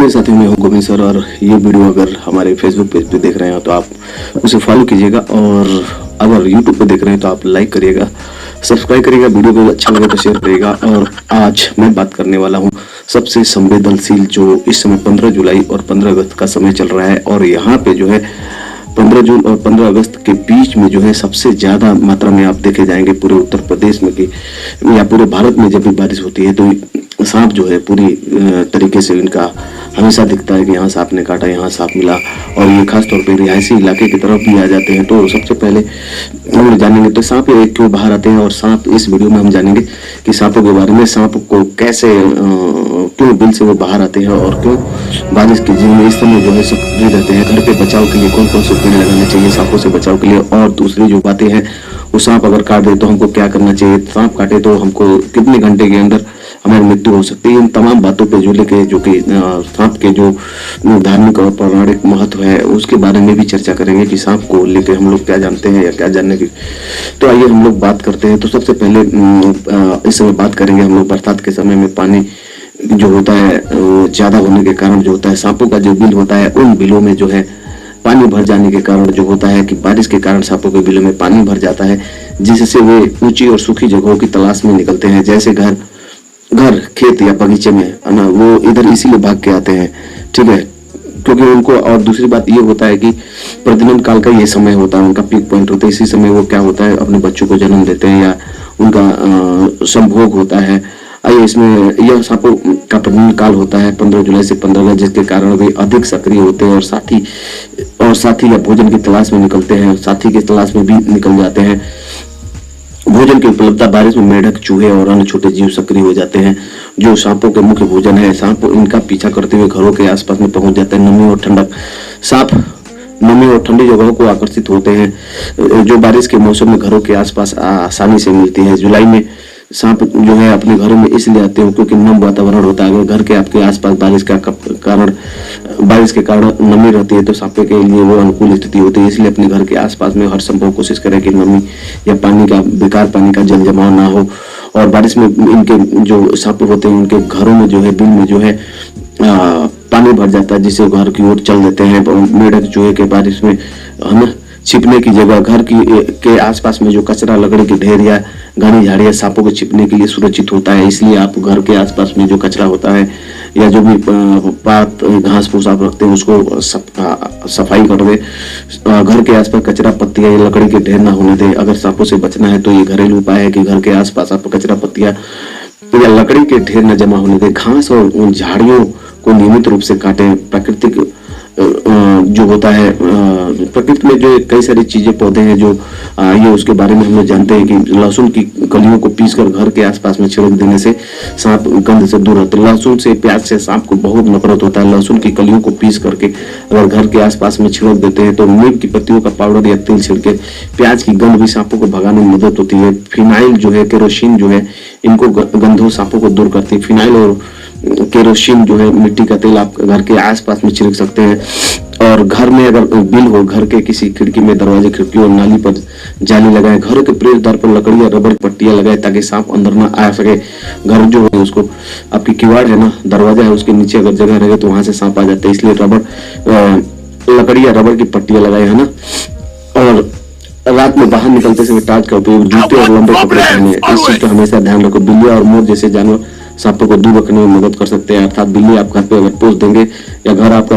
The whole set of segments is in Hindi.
नमस्ते साथियों, मैं हूं गोविंद सर और ये वीडियो अगर हमारे फेसबुक पेज पे देख रहे हो तो आप उसे फॉलो कीजिएगा और अगर यूट्यूब पे देख रहे हैं तो आप लाइक करिएगा, सब्सक्राइब करिएगा, वीडियो को अच्छा लगे तो शेयर करिएगा। और आज मैं बात करने वाला हूं सबसे संवेदनशील जो इस समय 15 जुलाई और 15 अगस्त का समय चल रहा है और यहाँ पे जो है 15 जून और 15 अगस्त के बीच में जो है सबसे ज़्यादा मात्रा में आप देखे जाएंगे पूरे उत्तर प्रदेश में कि या पूरे भारत में जब भी बारिश होती है तो सांप जो है पूरी तरीके से इनका हमेशा दिखता है कि यहाँ सांप ने काटा, यहाँ सांप मिला। और ये खास तौर पे रिहायशी इलाके की तरफ भी आ जाते हैं। तो सबसे पहले हम जानेंगे तो सांप क्यों बाहर आते हैं और सांप इस वीडियो में हम जानेंगे कि सांपों के बारे में, सांप को कैसे क्यों बिल से वो बाहर आते हैं और क्यों बारिश के दिन में इस समय जो है सक्रिय रहते हैं। घर पे बचाव के लिए कौन कौन से पेड़ लगाने चाहिए सांपों से बचाव के लिए, और दूसरी जो बातें हैं वो सांप अगर काट दे तो हमको क्या करना चाहिए, सांप काटे तो हमको कितने घंटे के अंदर हमारी मृत्यु हो सकती है। इन तमाम बातों पे जो लेके जो कि सांप के जो धार्मिक और पौराणिक महत्व है उसके बारे में भी चर्चा करेंगे कि सांप को लेके हम लोग क्या जानते हैं या क्या जानने की। तो आइए हम लोग बात करते हैं। तो सबसे पहले इस समय बात करेंगे हम लोग बरसात के समय में पानी जो होता है ज्यादा होने के कारण जो होता है सांपों का जो बिल होता है, उन बिलों में जो है पानी भर जाने के कारण जो होता है कि बारिश के कारण सांपों के बिलों में पानी भर जाता है, जिससे वे ऊंची और सूखी जगहों की तलाश में निकलते हैं। जैसे घर, खेत या बगीचे में है ना, वो इधर इसीलिए भाग के आते हैं, ठीक है, क्योंकि उनको। और दूसरी बात ये होता है कि प्रजनन काल का ये समय होता है, उनका पीक पॉइंट होता है। इसी समय वो क्या होता है, अपने बच्चों को जन्म देते हैं या उनका संभोग होता है। आइए, इसमें यह सांपों का प्रजनन काल होता है 15 जुलाई से 15 अगस्त, जिसके कारण वे अधिक सक्रिय होते हैं और साथी या भोजन की तलाश में निकलते हैं, साथी की तलाश में भी निकल जाते हैं। भोजन की उपलब्धता, बारिश में मेढक, चूहे और अन्य छोटे जीव सक्रिय हो जाते हैं जो सांपों के मुख्य भोजन है। सांप इनका पीछा करते हुए घरों के आसपास में पहुंच जाते हैं। नमी और ठंडक, सांप नमी और ठंडी जगहों को आकर्षित होते हैं जो बारिश के मौसम में घरों के आसपास आसानी से मिलती है। जुलाई में सांप जो है अपने घरों में इसलिए आते हैं क्योंकि नम वातावरण होता है। अगर घर के आपके आसपास बारिश के कारण नमी रहती है तो सांपों के लिए वो अनुकूल स्थिति होती है। इसलिए अपने घर के आसपास में हर संभव कोशिश करें कि नमी या बेकार पानी का जल जमाव ना हो। और बारिश में इनके जो सांप होते हैं उनके घरों में जो है बिल में जो है पानी भर जाता है, जिससे घर की ओर चल देते हैं। मेढक चूहे के बारिश में हमें छिपने की जगह, घर के आसपास में जो कचरा, लकड़ी के ढेर या घनी झाड़ियां सांपों के छिपने के लिए सुरक्षित होता है। इसलिए आप घर के आसपास में जो कचरा होता है या जो भी पात घास फूस आप रखते हैं उसको सफाई कर दे। घर के आसपास कचरा, पत्तियां या लकड़ी के ढेर ना होने दे। अगर सांपों से बचना है तो ये घरेलू उपाय है कि घर के आसपास आप कचरा, पत्तियां या लकड़ी के ढेर न जमा होने दे। घास और उन झाड़ियों को नियमित रूप से काटें। प्राकृतिक जो होता है, प्रकृति में जो कई सारी चीजें, पौधे हैं जो ये उसके बारे में हम लोग जानते हैं कि लहसुन की कलियों को पीसकर घर के आसपास में छिड़क देने से सांप गंध से दूर रहते हैं। लहसुन से, प्याज से सांप को बहुत नफरत होता है। लहसुन की कलियों को पीस करके अगर घर के आसपास में छिड़क देते हैं तो नीम की पत्तियों का पाउडर या तेल छिड़के प्याज की गंध भी सांपों को भगाने में मदद होती है। फिनाइल जो है, केरोसिन जो है, इनको गंधों सांपों को दूर करती है। फिनाइल और केरोसिन जो है, मिट्टी का तेल आप घर के आसपास में छिड़क सकते हैं। और घर में अगर बिल हो, घर के किसी खिड़की में, दरवाजे, खिड़की और नाली पर जाली लगाएं। घर के प्रवेश द्वार पर लकड़ी या रबर पट्टियां लगाएं ताकि सांप अंदर ना आ सके। घर जो है उसको, आपकी किवाड़ है ना, दरवाजा है, उसके नीचे अगर जगह रहे तो वहां से सांप आ जाते हैं। इसलिए लकड़ी या रबर की पट्टियां लगाए, है ना। और रात में बाहर निकलते समय टार्च का उपयोग, जूते और लंबे कपड़े पहने। इस चीज का हमेशा ध्यान रखो। बिल्ली और मोर जैसे जानवर सांपों को दूर रखने में मदद कर सकते हैं। अर्थात बिल्ली आप घर पे अगर पोस देंगे या घर आपका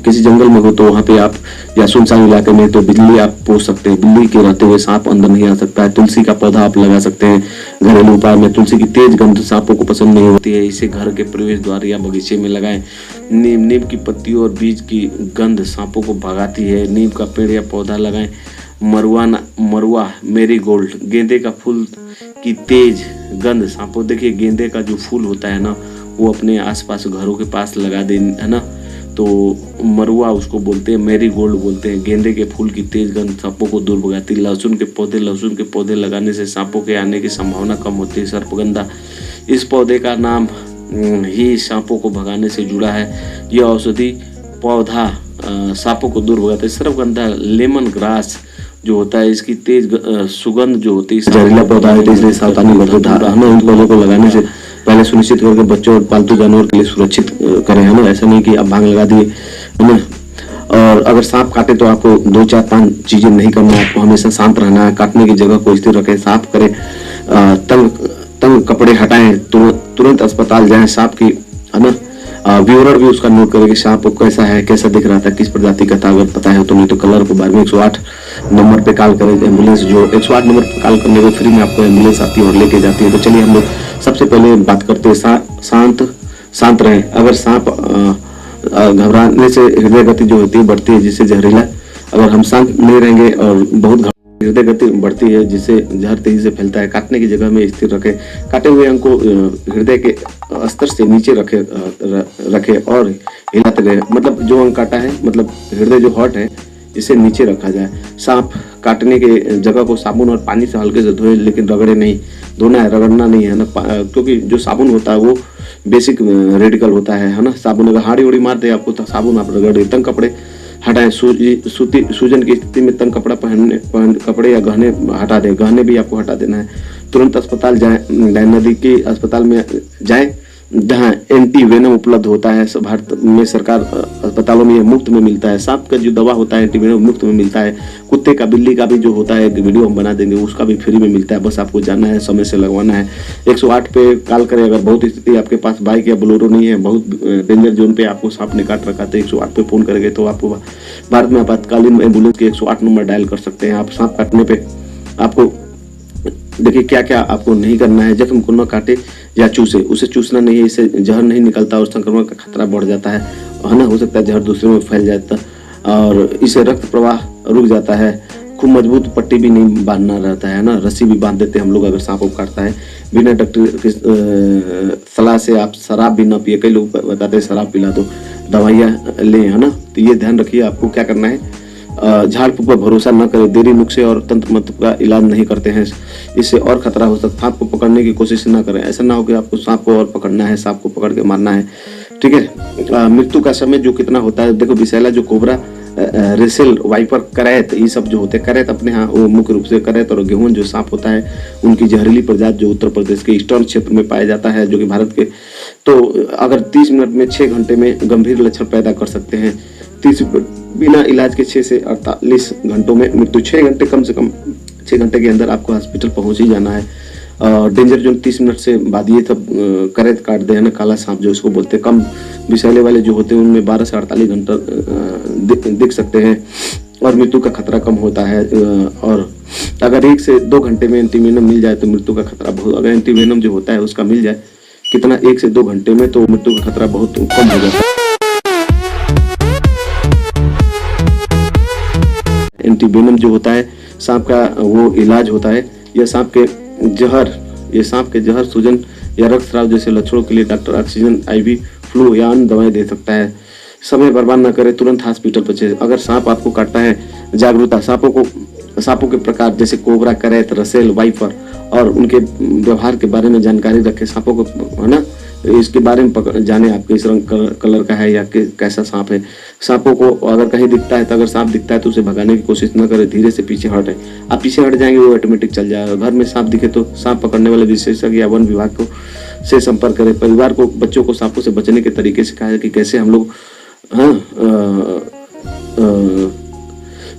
किसी जंगल में हो तो वहां पे आप, या सुनसान इलाके में, तो बिल्ली आप पोस सकते हैं। बिल्ली के रहते हुए सांप अंदर नहीं आ सकता है। तुलसी का पौधा आप लगा सकते हैं घरेलू उपाय में। तुलसी की तेज गंध सांपों को पसंद नहीं होती है, इसे घर के प्रवेश द्वार या बगीचे में लगाएं। नीम की पत्तियों और बीज की गंध सांपों को भगाती है। नीम का पेड़ या पौधा लगाएं। मरुआ, मेरीगोल्ड, गेंदे का फूल की तेज गंध सांपों, देखिए गेंदे का जो फूल होता है ना वो अपने आसपास घरों के पास लगा दे, है ना। तो मरुआ उसको बोलते हैं, मेरीगोल्ड बोलते हैं। गेंदे के फूल की तेज गंध सांपों को दूर भगाती है। लहसुन के पौधे लगाने से सांपों के आने की संभावना कम होती है। सर्पगंधा, इस पौधे का नाम ही सांपों को भगाने से जुड़ा है। यह औषधि पौधा सांपों को दूर भगाता है। सर्पगंधा, लेमन ग्रास जो होता है, इसकी तेज सुगंध जो होती है, जहरीला पौधा है तो इसलिए सावधानी बरतें। हमें इन पौधों को लगाने से पहले पहले सुनिश्चित करके बच्चों और पालतू जानवर के लिए सुरक्षित करें, है ना। ऐसा नहीं कि आप भांग लगा दिए, है ना। और अगर सांप काटे तो आपको 2 4 5 चीजें नहीं करना है, आपको हमेशा शांत रहना है, काटने की जगह को स्थिर रखें, साफ करें, तंग कपड़े हटाएं, तुरंत अस्पताल जाएं। सांप की, है ना, व्यूअर भी उसका नोट करे कि सांप कैसा है, कैसा दिख रहा था, किस प्रजाति का था। अगर पता है तो, नहीं तो कलर को बाद में 108 नंबर पे कॉल करें। एम्बुलेंस जो 108 नंबर पे कॉल करने में फ्री में आपको एम्बुलेंस आती है और लेके जाती है। तो चलिए हम लोग सबसे पहले बात करते हैं, शांत रहें। अगर सांप घबराने से हृदय गति जो होती है बढ़ती है, जिससे जहरीला, अगर हम शांत नहीं रहेंगे और बहुत हृदय गति बढ़ती है, जिससे जहर तेजी से फैलता है। काटने की जगह में स्थिर रखें, काटे हुए अंग को हृदय के स्तर से नीचे रखे और हिलाते रहे। मतलब जो अंग काटा है, मतलब हृदय जो हार्ट है, इसे नीचे रखा जाए। सांप काटने के जगह को साबुन और पानी से हल्के से धोए, लेकिन रगड़े नहीं। धोना है, रगड़ना नहीं है ना, क्योंकि जो साबुन होता है वो बेसिक रेडिकल होता है ना। साबुन अगर हाड़ी उड़ी मार दे आपको तो साबुन आप रगड़े। तंग कपड़े हटाएं, सूजन की स्थिति में तंग कपड़ा पहन कपड़े या गहने हटा दें। गहने भी आपको हटा देना है। तुरंत अस्पताल जाएं, नजदीकी अस्पताल में जाएं जहाँ एंटी वेनम उपलब्ध होता है। भारत में सरकार अस्पतालों में ये मुफ्त में मिलता है। सांप का जो दवा होता है एंटी वेनम मुफ्त में मिलता है। कुत्ते का, बिल्ली का भी जो होता है, वीडियो हम बना देंगे, उसका भी फ्री में मिलता है। बस आपको जाना है, समय से लगवाना है। 108 पे कॉल करें। अगर बहुत स्थिति आपके पास बाइक या बोलेरो नहीं है, बहुत डेंजर जोन पे आपको सांप ने काट रखा, तो 108 पे फोन करेंगे तो आपको भारत में आपातकालीन एम्बुलेंस के 108 नंबर डायल कर सकते हैं। आप सांप काटने पे आपको देखिए क्या क्या आपको नहीं करना है। जख्म को न काटे या चूसे, उसे चूसना नहीं है, इससे जहर नहीं निकलता और संक्रमण का खतरा बढ़ जाता है ना। हो सकता है जहर दूसरे में फैल जाता और इससे रक्त प्रवाह रुक जाता है। खूब मजबूत पट्टी भी नहीं बांधना रहता है ना, रस्सी भी बांध देते हैं हम लोग अगर सांप को काटता है। बिना डॉक्टर की सलाह से आप शराब भी ना पिए। कई लोग बताते हैं शराब पिला दो, दवाइयाँ लें, है ना। तो ये ध्यान रखिए, आपको क्या करना है। झाड़ फूक पर भरोसा न करें। देरी नुस्खे और तंत्र मंत्र का इलाज नहीं करते हैं, इससे और खतरा हो सकता है। सांप को पकड़ने की कोशिश न करें। ऐसा ना हो कि आपको सांप को और पकड़ना है, सांप को पकड़ के मारना है, ठीक है। मृत्यु का समय जो कितना होता है, देखो विषैला जो कोबरा, रेसेल, वाइपर, करैत, ये सब जो होते हैं। करैत अपने यहाँ वो मुख्य रूप से करैत और गेहूं जो सांप होता है, उनकी जहरीली प्रजाति जो उत्तर प्रदेश के ईस्टर्न क्षेत्र में पाया जाता है, जो कि भारत के, तो अगर 30 मिनट में 6 घंटे में गंभीर लक्षण पैदा कर सकते हैं। 30 बिना इलाज के 6 से 48 घंटों में मृत्यु। 6 घंटे, कम से कम 6 घंटे के अंदर आपको हॉस्पिटल पहुंच ही जाना है। डेंजर जोन 30 मिनट से बाद ये सब करैत काट दे, है ना, काला सांप जो इसको बोलते हैं। कम विषैले वाले जो होते हैं उनमें 12 से 48 घंटा दिख सकते हैं और मृत्यु का खतरा कम होता है। और अगर 1 से 2 घंटे में एंटीवेनम मिल जाए तो मृत्यु का खतरा बहुत, अगर एंटीवेनम जो होता है उसका मिल जाए कितना 1 से 2 घंटे में, तो मृत्यु का खतरा बहुत कम हो जाता है। एंटीवेनम जो होता है सांप का वो इलाज होता है। यह सांप के जहर, सूजन या रक्तस्राव जैसे लक्षणों के लिए डॉक्टर ऑक्सीजन, IV, फ्लू या अन्य दवाएं दे सकता है। समय बर्बाद न करें, तुरंत हॉस्पिटल पहुंचे। अगर सांप आपको काटता है, जागरूकता। सांपों के प्रकार जैसे कोबरा, करैत, रसेल, वाइपर और उनके व्यवहार के बारे में जानकारी रखें। सांपों को, है ना, इसके बारे में जाने आप किस रंग कलर का है या कैसा सांप है। सांपों को अगर कहीं दिखता है, तो अगर सांप दिखता है तो उसे भगाने की कोशिश न करें, धीरे से पीछे हटें। आप पीछे हट जाएंगे वो ऑटोमेटिक चल जाएगा। घर में सांप दिखे तो सांप पकड़ने वाले विशेषज्ञ या वन विभाग को से संपर्क करें। परिवार को, बच्चों को सांपों से बचने के तरीके सिखाएं कि कैसे हम लोग,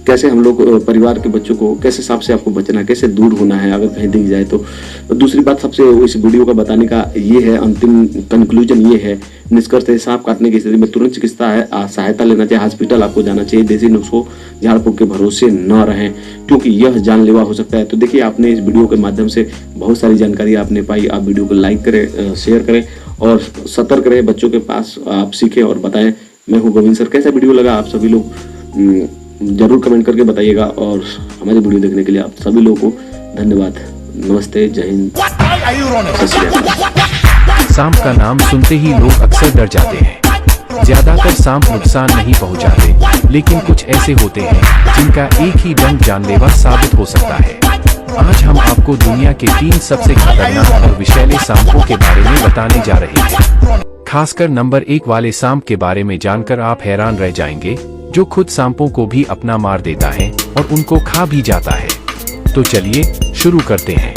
कैसे हम लोग परिवार के बच्चों को, कैसे सांप से आपको बचना है, कैसे दूर होना है अगर कहीं दिख जाए तो। दूसरी बात सबसे इस वीडियो का बताने का ये है, अंतिम कंक्लूजन ये है, निष्कर्ष है, सांप काटने की स्थिति में तुरंत चिकित्सा सहायता लेना चाहिए। हॉस्पिटल आपको जाना चाहिए। देसी नुस्खों, झाड़ फूक के भरोसे न रहें, क्योंकि यह जानलेवा हो सकता है। तो देखिए, आपने इस वीडियो के माध्यम से बहुत सारी जानकारी आपने पाई। आप वीडियो को लाइक करें, शेयर करें और सतर्क रहें। बच्चों के पास आप सीखें और बताएं। मैं हूँ गोविंद सर। कैसा वीडियो लगा आप सभी लोग जरूर कमेंट करके बताइएगा और हमारी वीडियो देखने के लिए आप सभी लोगों को धन्यवाद। नमस्ते, जय हिंद। सांप का नाम सुनते ही लोग अक्सर डर जाते हैं। ज्यादातर सांप नुकसान नहीं पहुंचाते, लेकिन कुछ ऐसे होते हैं जिनका एक ही डंक जानलेवा साबित हो सकता है। आज हम आपको दुनिया के 3 सबसे खतरनाक और विषैले सांपों के बारे में बताने जा रहे हैं। खासकर नंबर 1 वाले सांप के बारे में जानकर आप हैरान रह जाएंगे, जो खुद सांपों को भी अपना मार देता है और उनको खा भी जाता है। तो चलिए शुरू करते हैं।